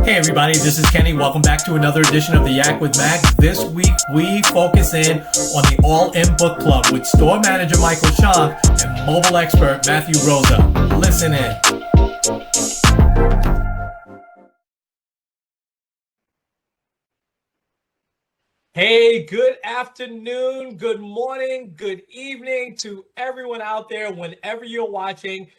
Hey everybody, this is Kenny. Welcome back to another edition of the Yak with MAC. This week we focus in on the All-In Book Club with store manager Michael Shonk and mobile expert Matthew Rosa. Listen in. Hey, good afternoon, good morning, good evening to everyone out there whenever you're watching.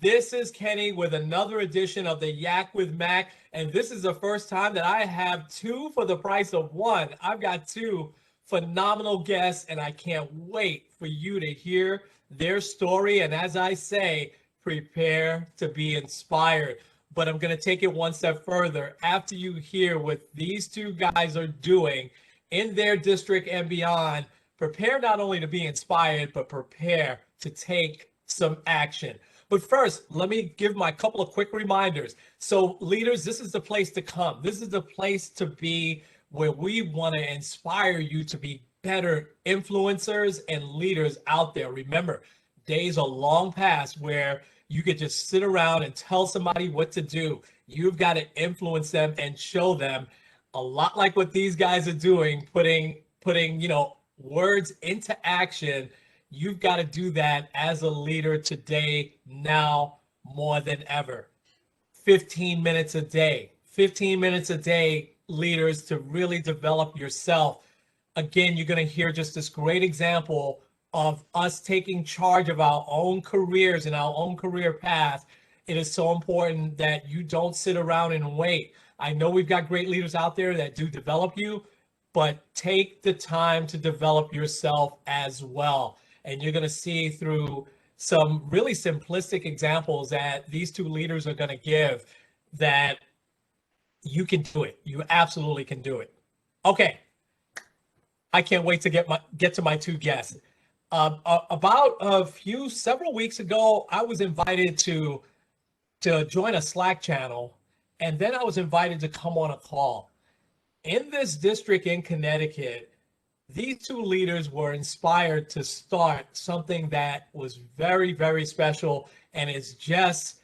This is Kenny with another edition of the Yak with Mac, and this is the first time that I have two for the price of one. I've got two phenomenal guests, and I can't wait for you to hear their story. And as I say, prepare to be inspired. But I'm going to take it one step further. After you hear what these two guys are doing in their district and beyond, prepare not only to be inspired, but prepare to take some action. But first, let me give my couple of quick reminders. So leaders, this is the place to come. This is the place to be where we want to inspire you to be better influencers and leaders out there. Remember, days are long past where you could just sit around and tell somebody what to do. You've got to influence them and show them, a lot like what these guys are doing, putting words into action. You've got to do that as a leader today, now more than ever. 15 minutes a day, leaders, to really develop yourself. Again, you're going to hear just this great example of us taking charge of our own careers and our own career path. It is so important that you don't sit around and wait. I know we've got great leaders out there that do develop you, but take the time to develop yourself as well. And you're going to see through some really simplistic examples that these two leaders are going to give that you can do it. You absolutely can do it. Okay. I can't wait to get to my two guests. About several weeks ago, I was invited to join a Slack channel, and then I was invited to come on a call. In this district in Connecticut, these two leaders were inspired to start something that was very, very special and is just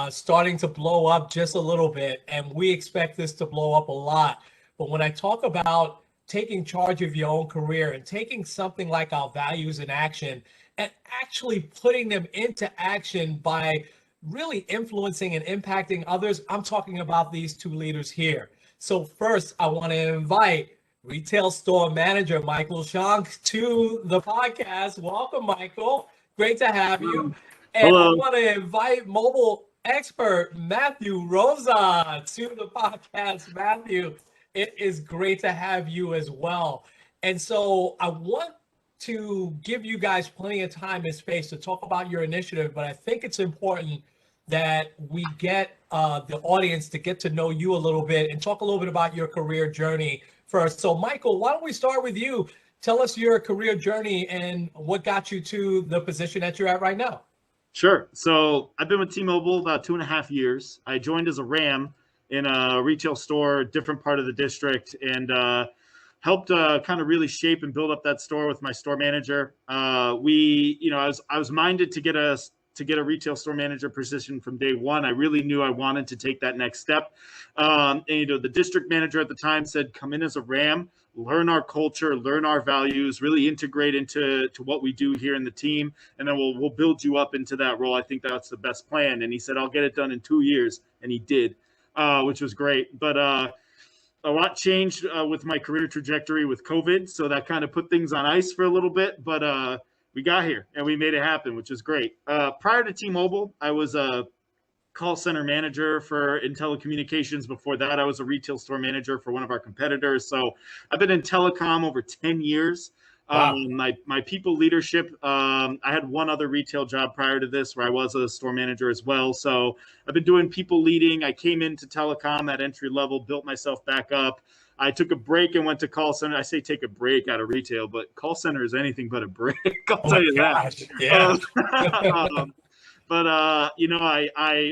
starting to blow up just a little bit. And we expect this to blow up a lot. But when I talk about taking charge of your own career and taking something like our values in action and actually putting them into action by really influencing and impacting others, I'm talking about these two leaders here. So first, I want to invite retail store manager Michael Shonk to the podcast. Welcome, Michael. Great to have you. And Hello. I want to invite mobile expert Matthew Rosa to the podcast. Matthew, it is great to have you as well. And so I want to give you guys plenty of time and space to talk about your initiative, but I think it's important that we get the audience to get to know you a little bit and talk a little bit about your career journey first. So Michael, why don't we start with you? Tell us your career journey and what got you to the position that you're at right now. Sure. So I've been with T-Mobile about 2.5 years. I joined as a RAM in a retail store, different part of the district, and helped kind of really shape and build up that store with my store manager. I was minded to get a retail store manager position from day one. I really knew I wanted to take that next step. The district manager at the time said, come in as a RAM, learn our culture, learn our values, really integrate into what we do here in the team, and then we'll build you up into that role. I think that's the best plan. And he said, I'll get it done in 2 years. And he did, which was great. But a lot changed with my career trajectory with COVID. So that kind of put things on ice for a little bit. But we got here and we made it happen, which is great. Prior to T-Mobile, I was a call center manager in telecommunications. Before that, I was a retail store manager for one of our competitors. So I've been in telecom over 10 years. Wow. My people leadership, I had one other retail job prior to this where I was a store manager as well. So I've been doing people leading. I came into telecom at entry level, built myself back up. I took a break and went to call center. I say take a break out of retail, but call center is anything but a break. I'll tell you gosh. that. Yeah.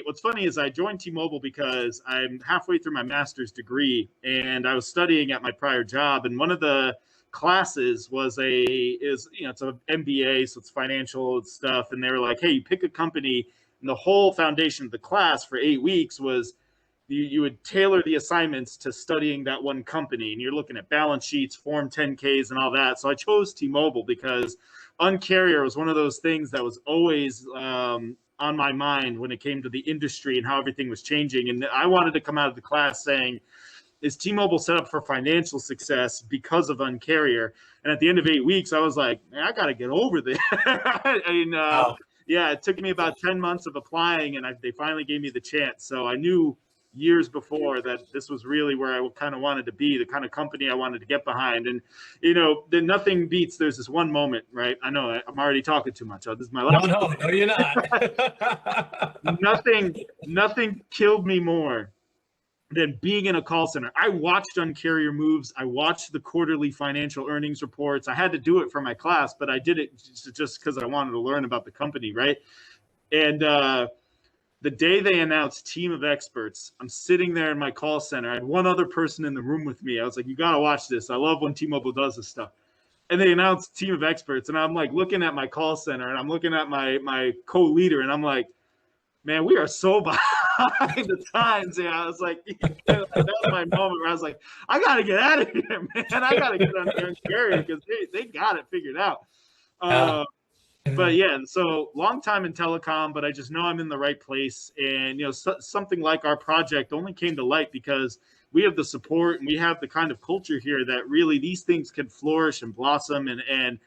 What's funny is I joined T-Mobile because I'm halfway through my master's degree and I was studying at my prior job. And one of the classes it's an MBA, so it's financial stuff. And they were like, hey, you pick a company, and the whole foundation of the class for 8 weeks was you would tailor the assignments to studying that one company, and you're looking at balance sheets, Form 10Ks, and all that. So I chose T-Mobile because Uncarrier was one of those things that was always on my mind when it came to the industry and how everything was changing. And I wanted to come out of the class saying, is T-Mobile set up for financial success because of Uncarrier? And at the end of 8 weeks, I was like, man, I got to get over this. And Wow. yeah, it took me about 10 months of applying, and they finally gave me the chance. So I knew years before that this was really where I kind of wanted to be, the kind of company I wanted to get behind. And, then nothing beats, there's this one moment, right? I know I'm already talking too much. Oh, this is my No, last. no, you're not. Nothing killed me more than being in a call center. I watched Uncarrier moves. I watched the quarterly financial earnings reports. I had to do it for my class, but I did it just because I wanted to learn about the company, right? And the day they announced Team of Experts, I'm sitting there in my call center. I had one other person in the room with me. I was like, you got to watch this. I love when T-Mobile does this stuff. And they announced Team of Experts, and I'm like looking at my call center, and I'm looking at my co-leader, and I'm like, man, we are so behind the times. Yeah, I was like, that was my moment where I was like, I got to get out of here, man. I got to get on the carrier because they got it figured out. Yeah. But yeah, so long time in telecom, but I just know I'm in the right place. And, something like our project only came to light because we have the support and we have the kind of culture here that really these things can flourish and blossom. And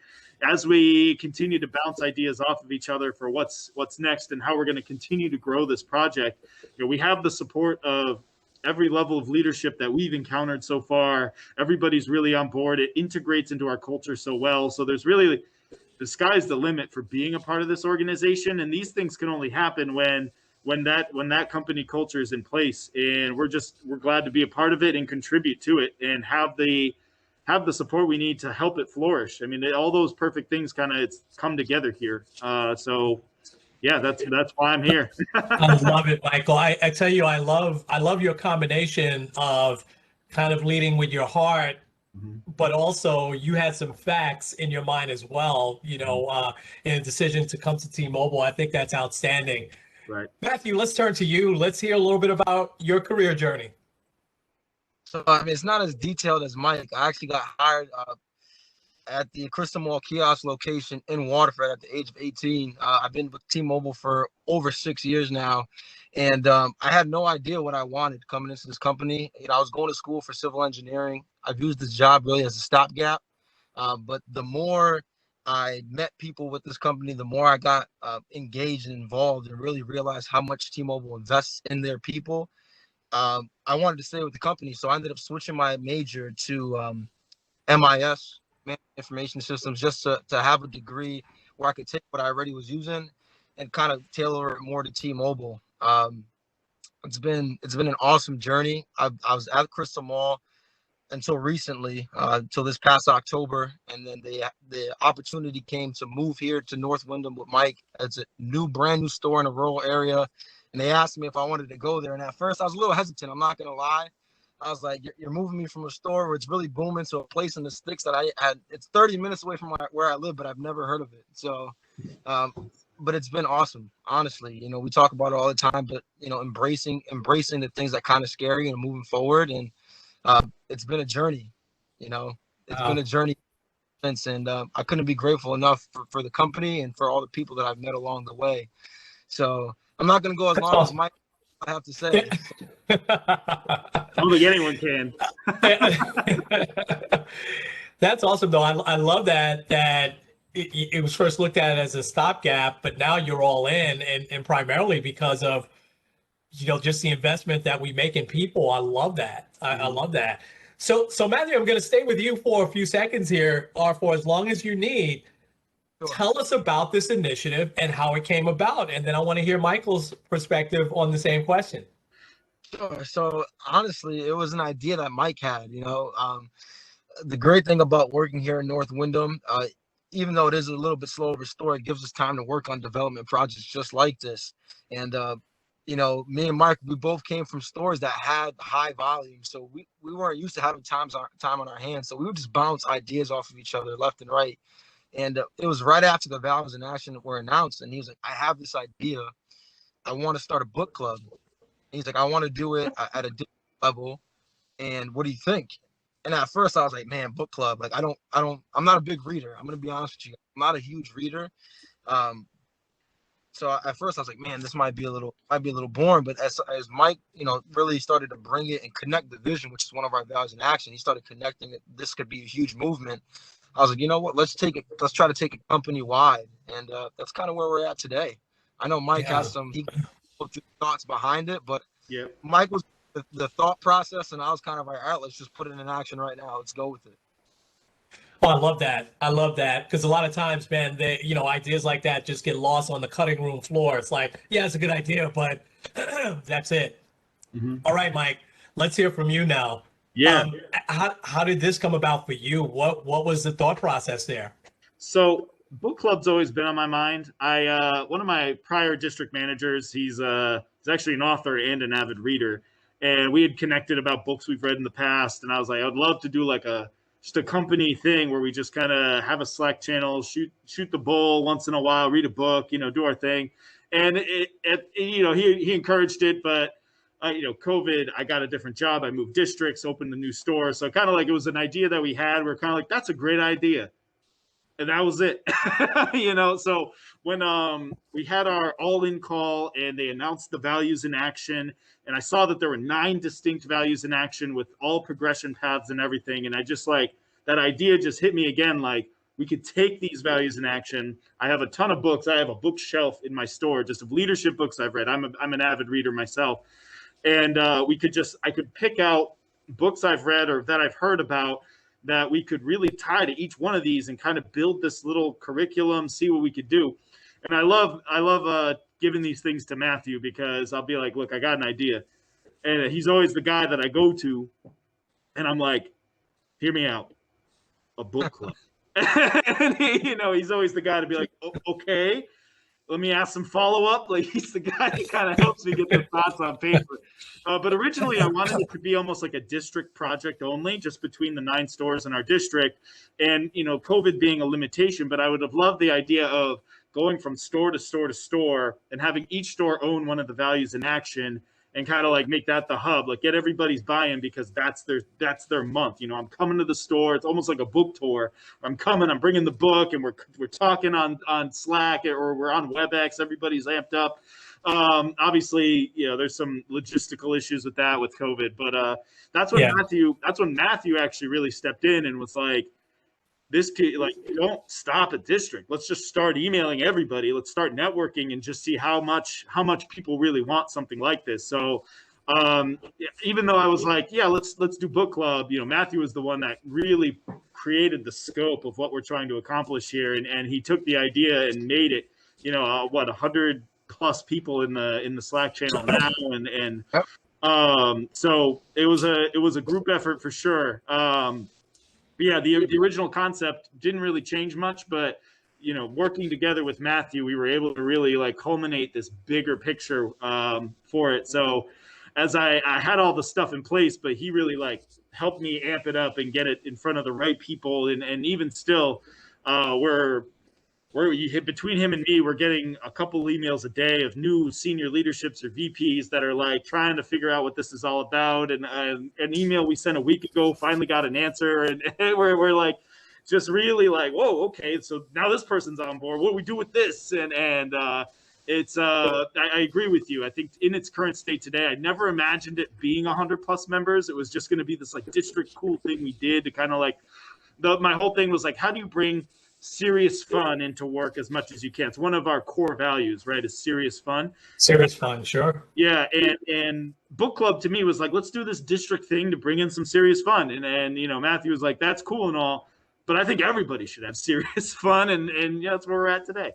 as we continue to bounce ideas off of each other for what's next and how we're going to continue to grow this project, we have the support of every level of leadership that we've encountered so far. Everybody's really on board. It integrates into our culture so well. So there's really the sky's the limit for being a part of this organization. And these things can only happen when that company culture is in place. And we're glad to be a part of it and contribute to it and have the support we need to help it flourish. I mean, all those perfect things kind of come together here. So yeah, that's why I'm here. I love it, Michael. I tell you, I love your combination of kind of leading with your heart, but also you had some facts in your mind as well, in a decision to come to T-Mobile. I think that's outstanding. Right. Matthew, let's turn to you. Let's hear a little bit about your career journey. So it's not as detailed as Mike. I actually got hired at the Crystal Mall kiosk location in Waterford at the age of 18. I've been with T-Mobile for over 6 years now, and I had no idea what I wanted coming into this company. I was going to school for civil engineering. I've used this job really as a stopgap, but the more I met people with this company, the more I got engaged and involved and really realized how much T-Mobile invests in their people. I wanted to stay with the company, so I ended up switching my major to MIS, information systems, just to have a degree where I could take what I already was using and kind of tailor it more to T-Mobile. It's been an awesome journey. I was at Crystal Mall until recently, until this past October, and then the opportunity came to move here to North Wyndham with Mike. It's a brand new store in a rural area, and they asked me if I wanted to go there. And at first, I was a little hesitant. I'm not gonna lie. I was like, you're moving me from a store where it's really booming to a place in the sticks that I had. It's 30 minutes away from where I live, but I've never heard of it. So, but it's been awesome, honestly. We talk about it all the time, but embracing the things that kind of scary and moving forward. And it's been a journey. It's been a journey since, and I couldn't be grateful enough for the company and for all the people that I've met along the way. So I'm not going to go as long as Mike. I have to say. I don't think anyone can. That's awesome, though. I love that it was first looked at as a stopgap, but now you're all in, and primarily because of just the investment that we make in people. I love that. I love that. So Matthew, I'm going to stay with you for a few seconds here, or for as long as you need. Sure. Tell us about this initiative and how it came about, and then I want to hear Michael's perspective on the same question. Sure. So honestly, it was an idea that Mike had. The great thing about working here in North Wyndham, even though it is a little bit slower of a store, it gives us time to work on development projects just like this. And me and Mike, we both came from stores that had high volume, so we weren't used to having time on our hands. So we would just bounce ideas off of each other left and right. And it was right after the Vows in Action were announced, and he was like, "I have this idea. I want to start a book club." he's like, I want to do it at a different level. And what do you think? And at first I was like, man, book club. Like, I'm not a big reader. I'm going to be honest with you. I'm not a huge reader. So at first I was like, man, this might be a little boring. But as Mike, really started to bring it and connect the vision, which is one of our values in action, he started connecting it. This could be a huge movement. I was like, you know what? Let's try to take it company wide, and that's kind of where we're at today. I know Mike has he thoughts behind it, but Mike was the thought process, and I was kind of like, all right, let's just put it in action right now. Let's go with it. Oh, I love that. I love that because a lot of times, man, ideas like that just get lost on the cutting room floor. It's like, yeah, it's a good idea, but that's it. Mm-hmm. All right, Mike, let's hear from you now. Yeah. How did this come about for you? What was the thought process there? So book club's always been on my mind. One of my prior district managers, he's actually an author and an avid reader, and we had connected about books we've read in the past. And I was like, I'd love to do like just a company thing where we just kind of have a Slack channel, shoot the bull once in a while, read a book, do our thing. And he encouraged it, but COVID, I got a different job. I moved districts, opened a new store. So kind of like it was an idea that we had. We're kind of like, that's a great idea. And that was it. So when we had our all-in call and they announced the values in action, and I saw that there were 9 distinct values in action with all progression paths and everything. And I just that idea just hit me again. Like, we could take these values in action. I have a ton of books. I have a bookshelf in my store just of leadership books I've read. I'm an avid reader myself. And I could pick out books I've read or that I've heard about that we could really tie to each one of these and kind of build this little curriculum, see what we could do. And I love giving these things to Matthew because I'll be like, look, I got an idea. And he's always the guy that I go to. And I'm like, hear me out, a book club. And he's always the guy to be like, okay, let me ask some follow-up. Like, he's the guy that kind of helps me get the thoughts on paper. But originally, I wanted it to be almost like a district project only, just between the 9 stores in our district. And, COVID being a limitation, but I would have loved the idea of going from store to store to store and having each store own one of the values in action and kind of like make that the hub, like get everybody's buy-in because that's their month. I'm coming to the store. It's almost like a book tour. I'm bringing the book and we're talking on Slack or we're on WebEx. Everybody's amped up. Obviously, there's some logistical issues with COVID, but that's when Matthew actually really stepped in and was like, don't stop at district. Let's just start emailing everybody. Let's start networking and just see how much people really want something like this. So even though I was like, yeah, let's do book club, Matthew was the one that really created the scope of what we're trying to accomplish here. And he took the idea and made it, 100 plus people in the Slack channel now. And so it was a group effort for sure. Yeah, the original concept didn't really change much, but working together with Matthew, we were able to really culminate this bigger picture for it. So as I had all the stuff in place, but he really helped me amp it up and get it in front of the right people. And even still, between him and me, we're getting a couple emails a day of new senior leaderships or VPs that are trying to figure out what this is all about. And an email we sent a week ago finally got an answer, and we're just really whoa, okay, so now this person's on board. What do we do with this? And it's I agree with you. I think in its current state today, I never imagined it being 100 plus members. It was just going to be this district cool thing we did to kind of my whole thing was how do you bring serious fun into work as much as you can? It's one of our core values, right? Is serious fun. Serious fun, sure. Yeah, and book club to me was let's do this district thing to bring in some serious fun. And Matthew was like, that's cool and all, but I think everybody should have serious fun, and that's where we're at today.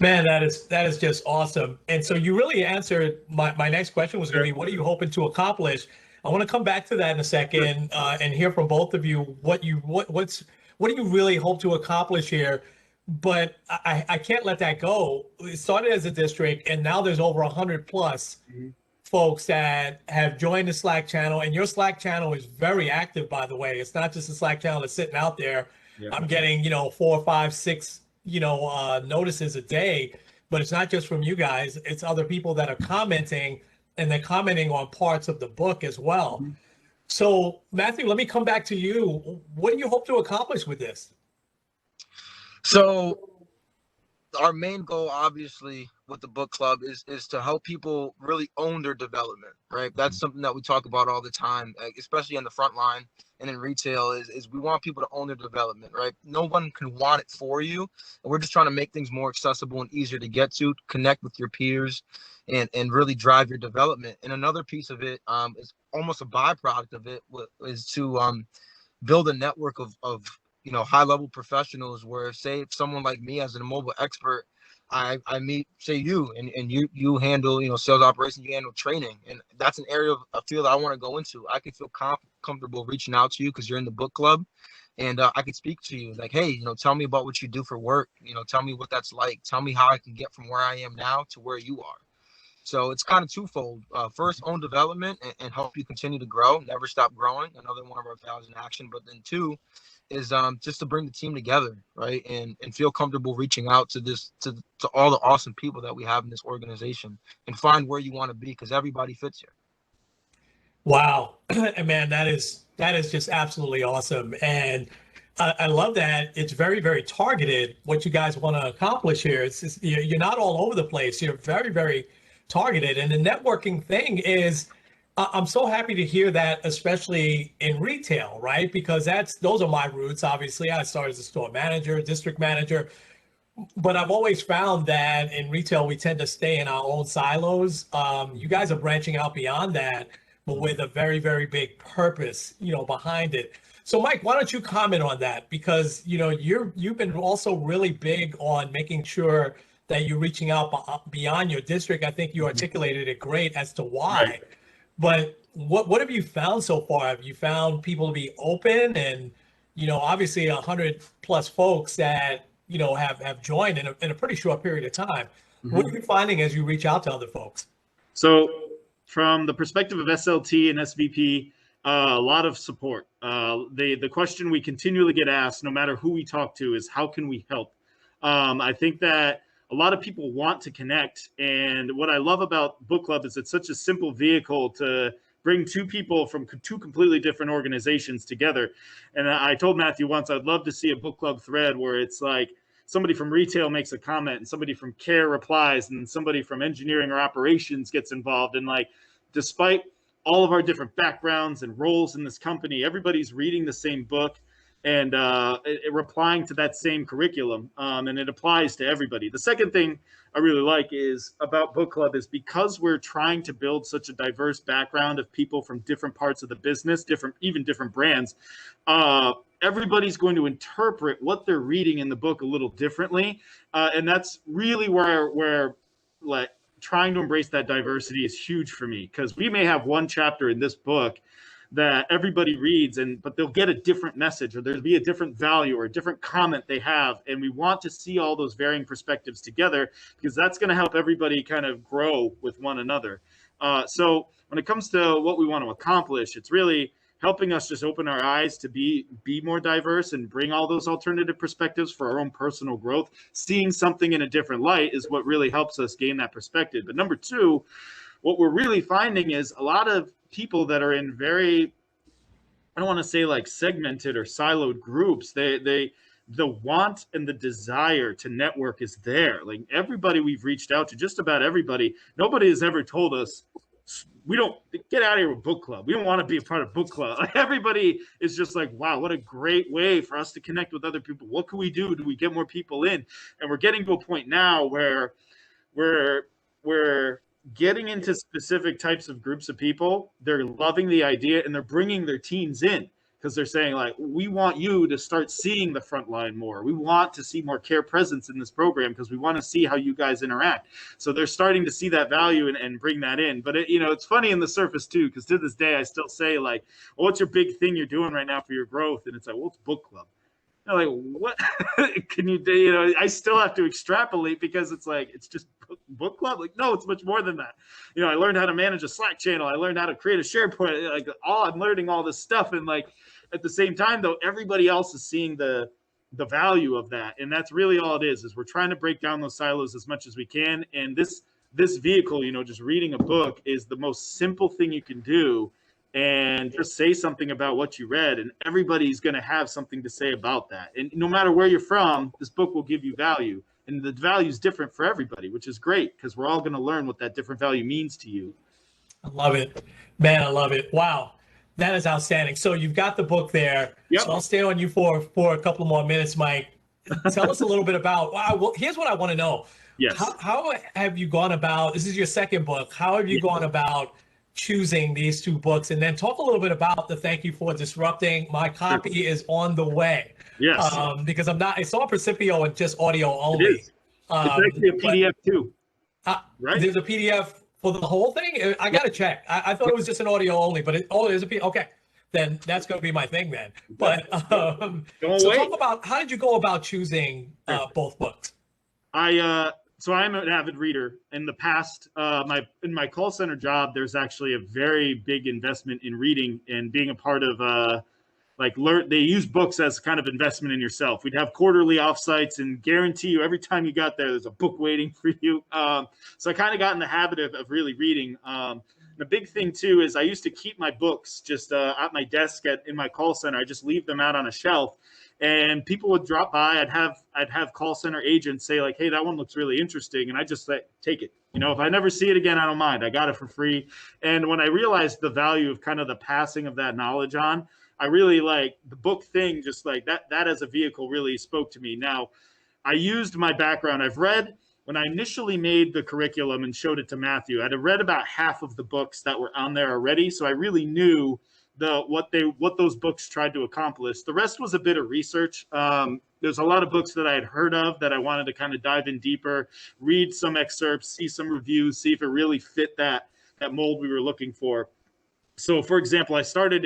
Man, that is just awesome. And so you really answered my next question was going to be, what are you hoping to accomplish? I want to come back to that in a second and hear from both of you what do you really hope to accomplish here? But I can't let that go. It started as a district, and now there's over 100 plus folks that have joined the Slack channel. And your Slack channel is very active, by the way. It's not just a Slack channel that's sitting out there. Yeah. I'm getting 4, 5, 6 notices a day. But it's not just from you guys. It's other people that are commenting and they're commenting on parts of the book as well. Mhm. So, Matthew, let me come back to you. What do you hope to accomplish with this? So our main goal, obviously, with the book club is to help people really own their development, right? That's something that we talk about all the time, especially on the front line and in retail. Is we want people to own their development, right? No one can want it for you, and we're just trying to make things more accessible and easier to get to, connect with your peers, and really drive your development. And another piece of it, is almost a byproduct of it, is to build a network of high level professionals, where, say, if someone like me as a mobile expert, I meet, say, you, and you handle sales operations, you handle training, and that's an area of a field I want to go into. I can feel comfortable reaching out to you because you're in the book club, and I could speak to you like, hey, tell me about what you do for work, tell me what that's like, tell me how I can get from where I am now to where you are. So it's kind of twofold. First, own development and help you continue to grow, never stop growing. Another one of our values in action. But then two is just to bring the team together, right, and feel comfortable reaching out to to all the awesome people that we have in this organization, and find where you want to be, because everybody fits here. Wow, and man, that is just absolutely awesome, and I love that it's very, very targeted what you guys want to accomplish here. It's just, you're not all over the place. You're very, very targeted, and the networking thing is, I'm so happy to hear that, especially in retail, right? Because those are my roots. Obviously, I started as a store manager, district manager, but I've always found that in retail, we tend to stay in our own silos. You guys are branching out beyond that, but with a very, very big purpose, behind it. So, Mike, why don't you comment on that? Because you've been also really big on making sure that you're reaching out beyond your district. I think you articulated it great as to why. Right. But what have you found so far? Have you found people to be open, and obviously 100+ folks that have joined in a pretty short period of time? What are Mhm. you finding as you reach out to other folks? So, from the perspective of SLT and SVP, a lot of support. The question we continually get asked, no matter who we talk to, is how can we help? I think that a lot of people want to connect, and what I love about book club is it's such a simple vehicle to bring two people from two completely different organizations together. And I told Matthew once I'd love to see a book club thread where it's like somebody from retail makes a comment and somebody from care replies and somebody from engineering or operations gets involved. And like, despite all of our different backgrounds and roles in this company, everybody's reading the same book and replying to that same curriculum, and it applies to everybody. The second thing I really like is about book club is because we're trying to build such a diverse background of people from different parts of the business, even different brands. Everybody's going to interpret what they're reading in the book a little differently, and that's really where like trying to embrace that diversity is huge for me, because we may have one chapter in this book that everybody reads, but they'll get a different message, or there'll be a different value or a different comment they have, and we want to see all those varying perspectives together, because that's going to help everybody kind of grow with one another. So when it comes to what we want to accomplish, it's really helping us just open our eyes to be more diverse and bring all those alternative perspectives for our own personal growth. Seeing something in a different light is what really helps us gain that perspective. But number two, what we're really finding is a lot of people that are in very, I don't want to say like segmented or siloed groups, the want and the desire to network is there. Like everybody we've reached out to, just about everybody, nobody has ever told us we don't get out of here with book club. We don't want to be a part of book club. Like everybody is just like, wow, what a great way for us to connect with other people. What can we do? Do we get more people in? And we're getting to a point now where we're getting into specific types of groups of people. They're loving the idea and they're bringing their teams in, because they're saying like, we want you to start seeing the front line more. We want to see more care presence in this program because we want to see how you guys interact. So they're starting to see that value and bring that in. But it's funny in the surface too, because to this day I still say like, well, what's your big thing you're doing right now for your growth? And it's like, well, it's book club. I'm like, what can you do? I still have to extrapolate, because it's like, it's just book club. Like, no, it's much more than that. I learned how to manage a Slack channel. I learned how to create a SharePoint. Like, I'm learning all this stuff. And like, at the same time though, everybody else is seeing the value of that. And that's really all it is we're trying to break down those silos as much as we can. And this this vehicle, just reading a book is the most simple thing you can do, and just say something about what you read, and everybody's going to have something to say about that. And no matter where you're from, this book will give you value, and the value is different for everybody, which is great because we're all going to learn what that different value means to you. I love it, man. I love it. Wow, that is outstanding. So you've got the book there. Yep. So I'll stay on you for a couple more minutes, Mike. Tell us a little bit about. Wow, well, here's what I want to know. Yes. How have you gone about? This is your second book. How have you gone about choosing these two books? And then talk a little bit about the Thank You for Disrupting. My copy is on the way. Yes. Because it's on Precipio and just audio only. It is. It's actually a PDF too. Right? There's a PDF for the whole thing? I got to check. I thought it was just an audio only, but there's a PDF. Okay. Then that's going to be my thing then. But so talk about, how did you go about choosing both books? So I'm an avid reader. In the past, in my call center job, there's actually a very big investment in reading and being a part of they use books as kind of investment in yourself. We'd have quarterly offsites, and guarantee you every time you got there's a book waiting for you. So I kind of got in the habit of really reading. The big thing too is I used to keep my books just at my desk in my call center. I just leave them out on a shelf, and people would drop by. I'd have call center agents say like, "Hey, that one looks really interesting," and I just take it. If I never see it again, I don't mind. I got it for free. And when I realized the value of kind of the passing of that knowledge on, I really like the book thing. Just like that as a vehicle really spoke to me. Now, I used my background. I've read. When I initially made the curriculum and showed it to Matthew, I'd read about half of the books that were on there already. So I really knew what those books tried to accomplish. The rest was a bit of research. There's a lot of books that I had heard of that I wanted to kind of dive in deeper, read some excerpts, see some reviews, see if it really fit that mold we were looking for. So, for example, we started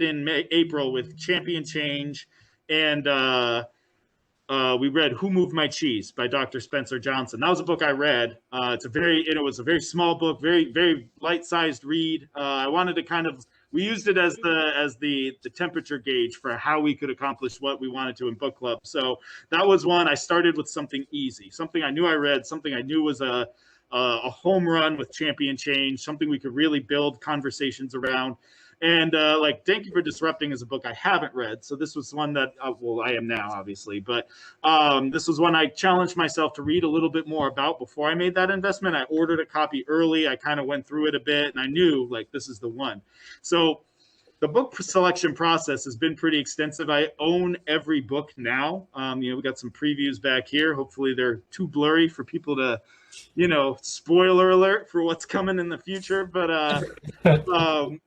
in April with Champion Change, and we read Who Moved My Cheese by Dr. Spencer Johnson. That was a book I read. It was a very small book, very, very light-sized read. I wanted to we used it as the temperature gauge for how we could accomplish what we wanted to in book club. So that was one. I started with something easy, something I knew I read, something I knew was a home run with Champion Change, something we could really build conversations around. And Thank You for Disrupting is a book I haven't read. So this was one that, I am now, obviously. But this was one I challenged myself to read a little bit more about before I made that investment. I ordered a copy early. I kind of went through it a bit, and I knew, this is the one. So the book selection process has been pretty extensive. I own every book now. We got some previews back here. Hopefully they're too blurry for people to, spoiler alert for what's coming in the future. But the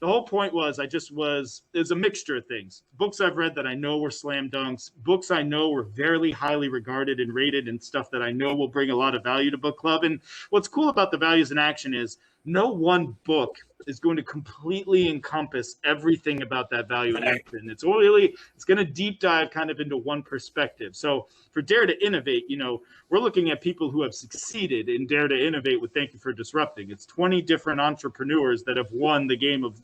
whole point was it's a mixture of things. Books I've read that I know were slam dunks, books I know were very highly regarded and rated, and stuff that I know will bring a lot of value to book club. And what's cool about the Values in Action is no one book is going to completely encompass everything about that value in action. It's going to deep dive kind of into one perspective. So for Dare to Innovate, we're looking at people who have succeeded in Dare to Innovate with Thank You for Disrupting. It's 20 different entrepreneurs that have won the game of,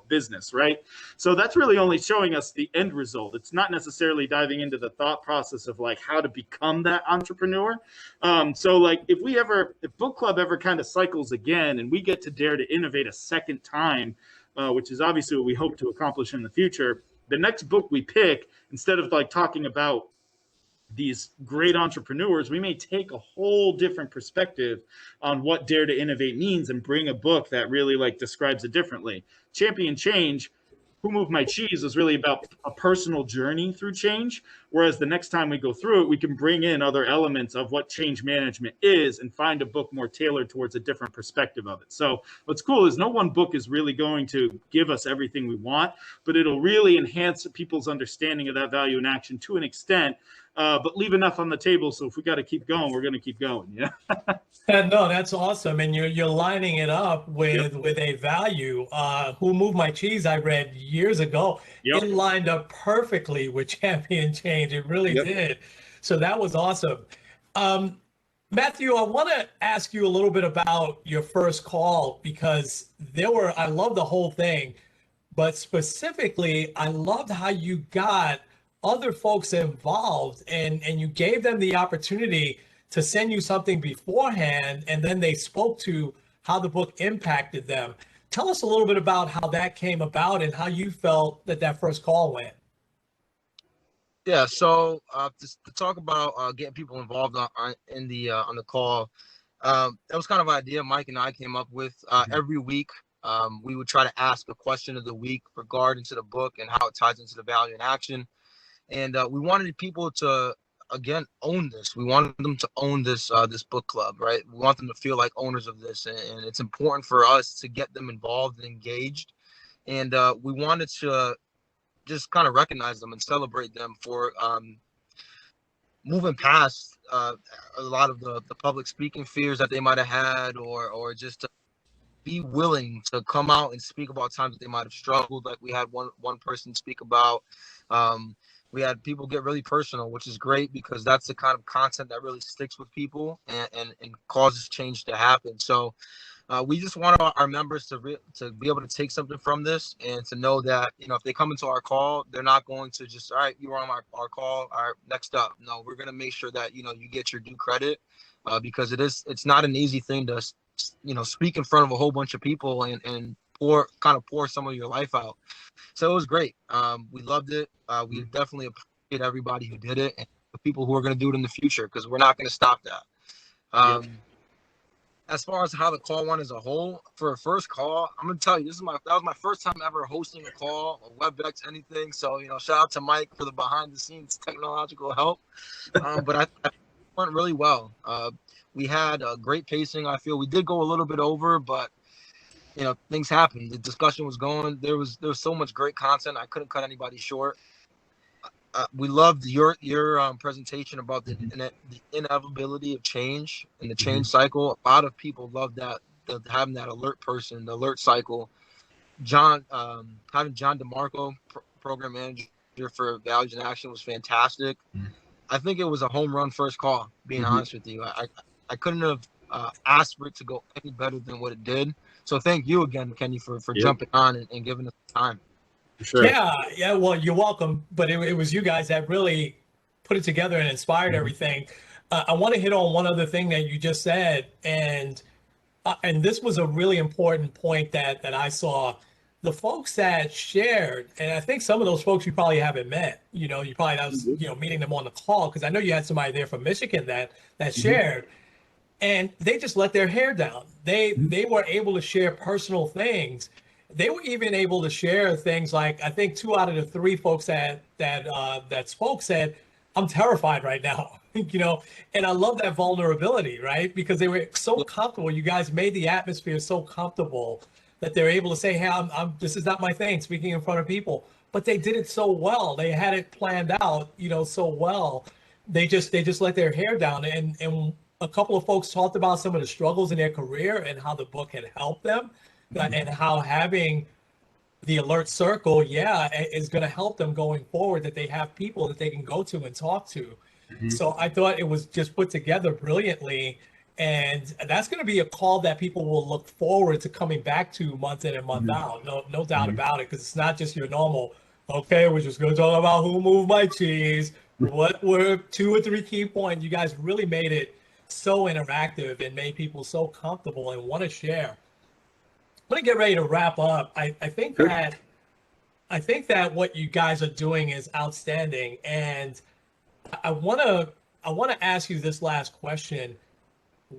business, right? So that's really only showing us the end result. It's not necessarily diving into the thought process of how to become that entrepreneur. If book club ever kind of cycles again and we get to Dare to Innovate a second time, which is obviously what we hope to accomplish in the future, the next book we pick, instead of talking about these great entrepreneurs, we may take a whole different perspective on what Dare to Innovate means and bring a book that really describes it differently. Champion Change, Who Moved My Cheese, is really about a personal journey through change. Whereas the next time we go through it, we can bring in other elements of what change management is and find a book more tailored towards a different perspective of it. So what's cool is no one book is really going to give us everything we want, but it'll really enhance people's understanding of that value in action to an extent, but leave enough on the table. So if we got to keep going, we're going to keep going. Yeah. No, that's awesome. And you're lining it up with a value. Who Moved My Cheese, I read years ago. It lined up perfectly with Champion Change. It really did. So that was awesome. Matthew, I want to ask you a little bit about your first call, because I love the whole thing, but specifically, I loved how you got other folks involved and you gave them the opportunity to send you something beforehand, and then they spoke to how the book impacted them. Tell us a little bit about how that came about and how you felt that that first call went. Yeah, so to talk about getting people involved on the call, that was kind of an idea Mike and I came up with. Every week, we would try to ask a question of the week regarding to the book and how it ties into the value in action. And we wanted people to, again, own this. We wanted them to own this this book club, right? We want them to feel like owners of this, and it's important for us to get them involved and engaged. And we wanted to just kind of recognize them and celebrate them for moving past a lot of the public speaking fears that they might have had, or just to be willing to come out and speak about times that they might have struggled. Like we had one person speak about. We had people get really personal, which is great because that's the kind of content that really sticks with people and causes change to happen. So we just want our members to be able to take something from this and to know that, you know, if they come into our call, they're not going to just, all right, you were on our call, all right, next up. No, we're going to make sure that, you know, you get your due credit because it's not an easy thing to, you know, speak in front of a whole bunch of people and pour some of your life out. So it was great. We loved it. We definitely appreciate everybody who did it and the people who are going to do it in the future because we're not going to stop that. As far as how the call went as a whole, for a first call, I'm gonna tell you, that was my first time ever hosting a call, a WebEx, anything. So, you know, shout out to Mike for the behind the scenes technological help. But I went really well. We had a great pacing. I feel we did go a little bit over, but you know, things happened. The discussion was going. There was so much great content. I couldn't cut anybody short. We loved your presentation about the inevitability of change and the change cycle. A lot of people love that, having that alert person, the alert cycle. Having John DeMarco, program manager for Values in Action, was fantastic. I think it was a home run first call, being honest with you. I couldn't have asked for it to go any better than what it did. So thank you again, Kenny, for jumping on and giving us time. Sure. Yeah. Well, you're welcome. But it was you guys that really put it together and inspired everything. I want to hit on one other thing that you just said, and this was a really important point that I saw. The folks that shared, and I think some of those folks you probably haven't met. You know, you probably was meeting them on the call because I know you had somebody there from Michigan that shared, and they just let their hair down. They were able to share personal things. They were even able to share things like, I think 2 out of the 3 folks that spoke said, "I'm terrified right now," you know, and I love that vulnerability, right? Because they were so comfortable. You guys made the atmosphere so comfortable that they're able to say, "Hey, this is not my thing, speaking in front of people." But they did it so well. They had it planned out, you know, so well. They just let their hair down, and a couple of folks talked about some of the struggles in their career and how the book had helped them. And how having the alert circle, is going to help them going forward, that they have people that they can go to and talk to. So I thought it was just put together brilliantly. And that's going to be a call that people will look forward to coming back to month in and month out. No doubt about it, because it's not just your normal, okay, we're just going to talk about who moved my cheese. What were 2 or 3 key points? You guys really made it so interactive and made people so comfortable and want to share. I'm gonna get ready to wrap up. I think that what you guys are doing is outstanding, and I wanna ask you this last question.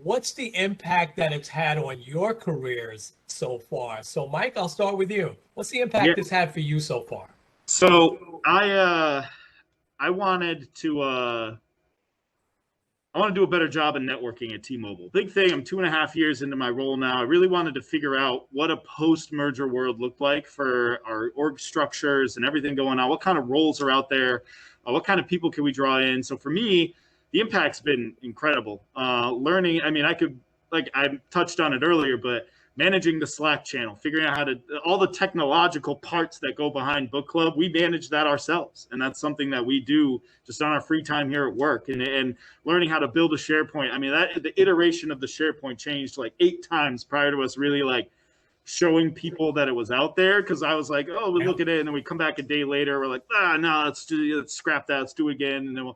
What's the impact that it's had on your careers so far? So, Mike, I'll start with you. What's the impact it's had for you so far? So I wanted to do a better job in networking at T-Mobile. Big thing, I'm 2.5 years into my role now. I really wanted to figure out what a post-merger world looked like for our org structures and everything going on. What kind of roles are out there? What kind of people can we draw in? So for me, the impact's been incredible. Learning, I mean, I touched on it earlier, but managing the Slack channel, figuring out all the technological parts that go behind book club, we manage that ourselves. And that's something that we do just on our free time here at work, and learning how to build a SharePoint. I mean, the iteration of the SharePoint changed like 8 times prior to us really like showing people that it was out there. Cause I was like, oh, we look at it and then we come back a day later. We're like, no, let's scrap that. Let's do it again. And then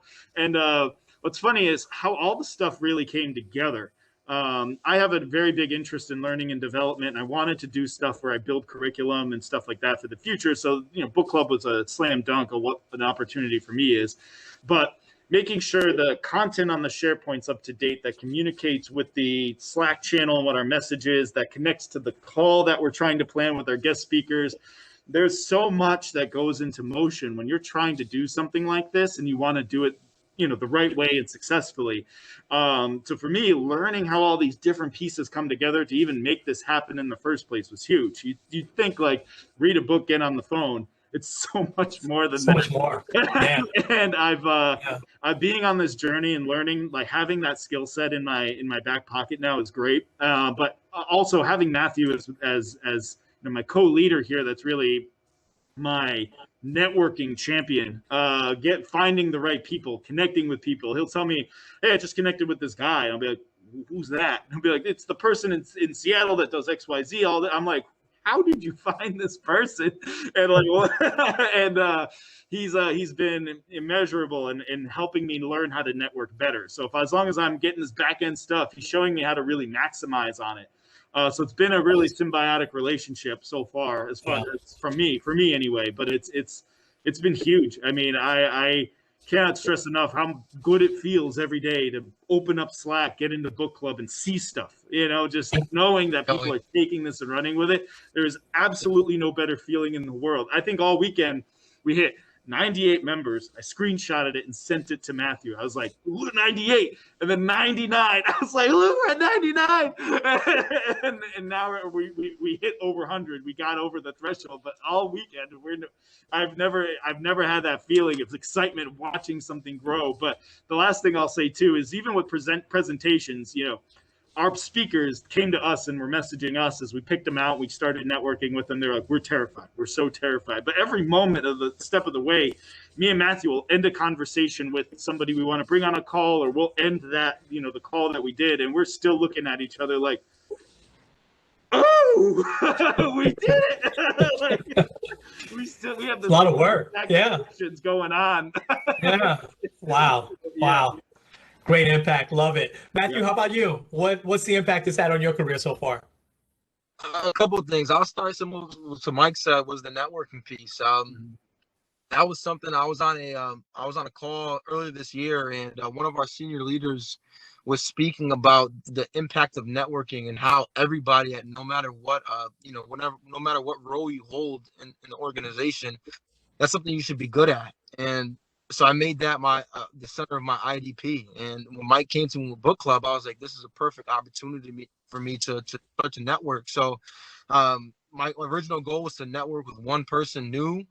what's funny is how all the stuff really came together. I have a very big interest in learning and development, and I wanted to do stuff where I build curriculum and stuff like that for the future. So, book club was a slam dunk of what an opportunity for me is. But making sure the content on the SharePoint's up to date, that communicates with the Slack channel and what our message is, that connects to the call that we're trying to plan with our guest speakers. There's so much that goes into motion when you're trying to do something like this and you want to do it the right way and successfully. So for me, learning how all these different pieces come together to even make this happen in the first place was huge. You think like read a book, get on the phone. It's so much more than So that. much more. Yeah. And I've being on this journey and learning, like having that skill set in my back pocket now is great. But also having Matthew as my co-leader here, that's really my networking champion, finding the right people, connecting with people. He'll tell me, hey, I just connected with this guy. I'll be like, who's that? He'll be like, it's the person in Seattle that does XYZ. All that. I'm like, how did you find this person? And like, and he's been immeasurable in helping me learn how to network better. So as long as I'm getting this back end stuff, he's showing me how to really maximize on it. So it's been a really symbiotic relationship so far, as far as for me anyway. But it's been huge. I mean, I cannot stress enough how good it feels every day to open up Slack, get into book club, and see stuff. Just knowing that people are taking this and running with it. There's absolutely no better feeling in the world. I think all weekend we hit 98 members. I screenshotted it and sent it to Matthew. I was like, look at 98. And then 99. I was like, look, we're at 99. and now we hit over 100. We got over the threshold. But all weekend, I've never had that feeling of excitement watching something grow. But the last thing I'll say, too, is even with presentations, our speakers came to us and were messaging us as we picked them out. We started networking with them. They're like, we're terrified. We're so terrified. But every moment of the step of the way, me and Matthew will end a conversation with somebody we want to bring on a call, or we'll end that, the call that we did. And we're still looking at each other like, oh, we did it. we have this a lot of work. Yeah. Going on. Yeah. Wow. Wow. Great impact. Love it. Matthew, how about you? What's the impact it's had on your career so far? A couple of things. I'll start similar to Mike said, was the networking piece. That was something. I was on a call earlier this year, and one of our senior leaders was speaking about the impact of networking and how everybody, no matter what, no matter what role you hold in the organization, that's something you should be good at. And so I made that the center of my IDP. And when Mike came to me with book club, I was like, this is a perfect opportunity for me to start to network. So my original goal was to network with one person new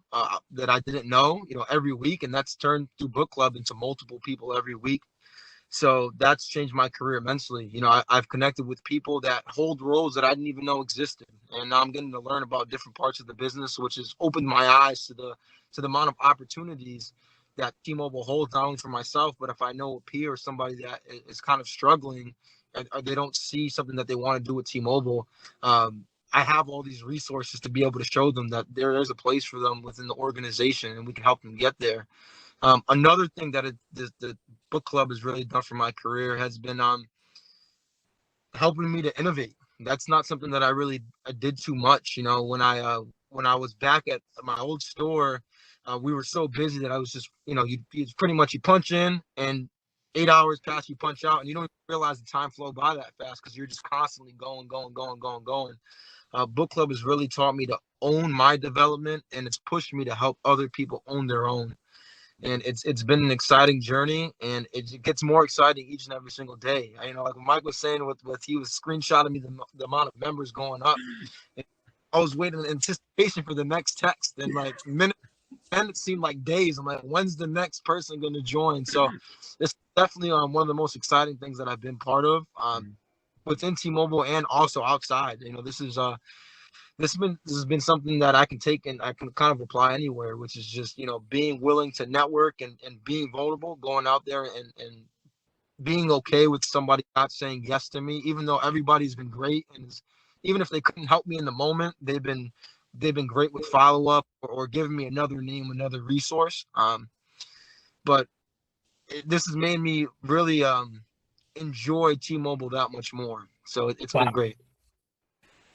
that I didn't know, every week. And that's turned through book club into multiple people every week. So that's changed my career immensely. I've connected with people that hold roles that I didn't even know existed. And now I'm getting to learn about different parts of the business, which has opened my eyes to the amount of opportunities that T-Mobile holds, not only for myself, but if I know a peer or somebody that is kind of struggling, or they don't see something that they want to do with T-Mobile, I have all these resources to be able to show them that there's a place for them within the organization, and we can help them get there. Another thing that the book club has really done for my career has been helping me to innovate. That's not something that I did too much. When I was back at my old store, we were so busy that I was just, it's pretty much you punch in and 8 hours pass, you punch out, and you don't realize the time flow by that fast because you're just constantly going. Book club has really taught me to own my development, and it's pushed me to help other people own their own. And it's been an exciting journey, and it gets more exciting each and every single day. Like what Mike was saying, he was screenshotting me the amount of members going up. And I was waiting in anticipation for the next text, and like minutes. And it seemed like days. I'm like, when's the next person going to join? So it's definitely one of the most exciting things that I've been part of within T-Mobile and also outside. This has been something that I can take and I can kind of apply anywhere, which is just, being willing to network and being vulnerable, going out there and being okay with somebody not saying yes to me, even though everybody's been great. And even if they couldn't help me in the moment, they've been great with follow-up or giving me another name, another resource. But this has made me really enjoy T-Mobile that much more. So it's Wow. been great.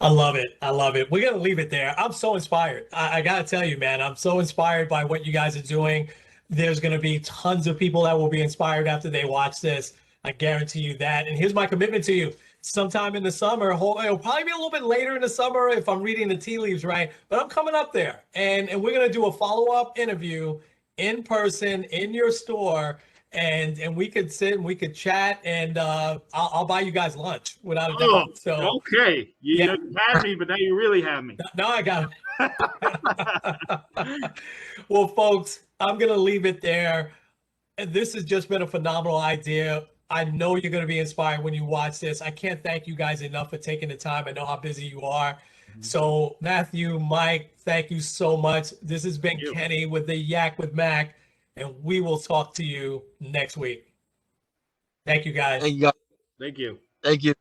I love it. I love it. We're gonna leave it there. I'm so inspired. I gotta tell you, man, I'm so inspired by what you guys are doing. There's gonna be tons of people that will be inspired after they watch this. I guarantee you that. And here's my commitment to you. Sometime in the summer, it'll probably be a little bit later in the summer if I'm reading the tea leaves right, but I'm coming up there and we're gonna do a follow-up interview in person in your store and we could sit and we could chat and I'll buy you guys lunch without a Oh, doubt. So okay. You yeah. had me, but now you really have me. Now I got it. Well, folks, I'm going to leave it there. And this has just been a phenomenal idea. I know you're going to be inspired when you watch this. I can't thank you guys enough for taking the time. I know how busy you are. So, Matthew, Mike, thank you so much. This has been Kenny with the Yak with Mac, and we will talk to you next week. Thank you, guys. Thank you. Thank you. Thank you.